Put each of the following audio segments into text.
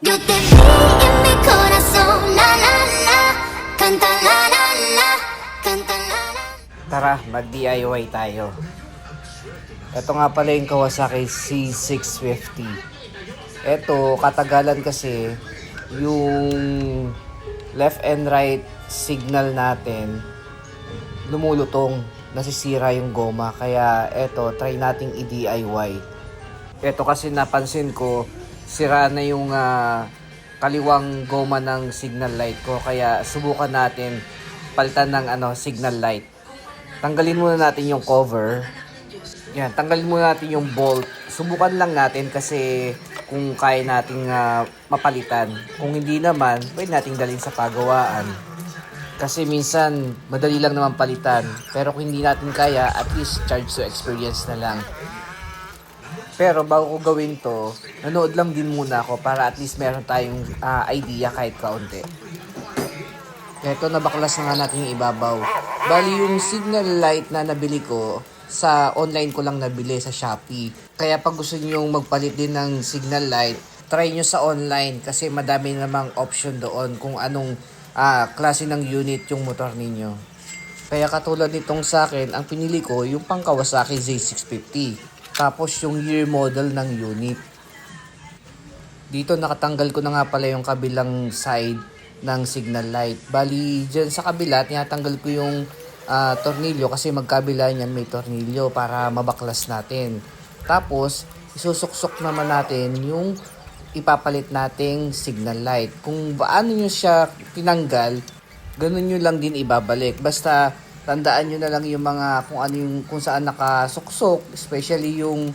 Yo te vi en mi corazón, la la la, canta la la la, canta la la. Tara, mag-DIY tayo. Ito nga pala yung Kawasaki C650. Ito, katagalan kasi yung left and right signal natin lumulutong, nasisira yung goma. Kaya ito, try nating i-DIY. Ito kasi napansin ko, sira na yung kaliwang goma ng signal light ko. Kaya subukan natin palitan ng signal light. Tanggalin muna natin yung cover. Yan, tanggalin muna natin yung bolt. Subukan lang natin kasi kung kaya nating mapalitan. Kung hindi naman, pwede nating dalhin sa pagawaan. Kasi minsan, madali lang naman palitan. Pero kung hindi natin kaya, at least charge to experience na lang. Pero bago ko gawin to, nanood lang din muna ako para at least meron tayong idea kahit kaunti. Ito, nabaklas na nga natin yung ibabaw. Bali, yung signal light na nabili ko, sa online ko lang nabili sa Shopee. Kaya pag gusto niyo magpalit din ng signal light, try nyo sa online kasi madami namang option doon kung anong klase ng unit yung motor ninyo. Kaya katulad nitong sa akin, ang pinili ko yung pang Kawasaki Z650. Tapos yung year model ng unit. Dito nakatanggal ko na nga pala yung kabilang side ng signal light. Bali, dyan sa kabila, tinatanggal ko yung tornilyo kasi magkabila niyan may tornilyo para mabaklas natin. Tapos, isusuksok naman natin yung ipapalit nating signal light. Kung paano nyo siya tinanggal, ganun nyo lang din ibabalik. Basta, tandaan nyo na lang yung mga kung saan nakasuksok, especially yung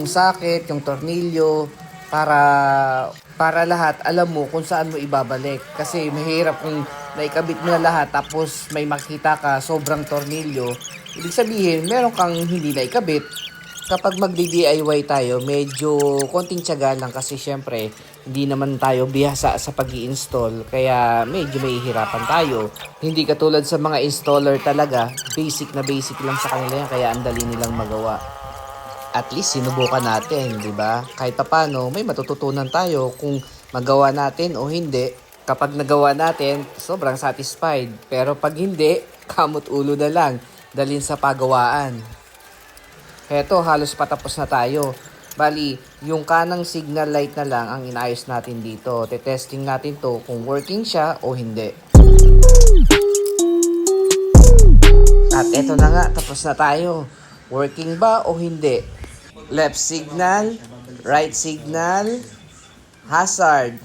socket, yung tornilyo, para lahat alam mo kung saan mo ibabalik. Kasi mahirap kung naikabit mo na lahat tapos may makita ka sobrang tornilyo, ibig sabihin meron kang hindi naikabit. Kapag magdi-DIY tayo, medyo konting tiyaga lang kasi syempre hindi naman tayo bihasa sa pag-i-install kaya medyo mahihirapan tayo. Hindi katulad sa mga installer talaga, basic na basic lang sa kanila yan kaya ang dali nilang magawa. At least sinubukan natin, di ba? Kahit papaano, may matututunan tayo kung magawa natin o hindi. Kapag nagawa natin, sobrang satisfied. Pero pag hindi, kamot ulo na lang, dalhin sa pagawaan. Heto, halos patapos na tayo. Bali, yung kanang signal light na lang ang inayos natin dito. Tetesting natin to kung working siya o hindi. At eto na nga, tapos na tayo. Working ba o hindi? Left signal, right signal, hazard.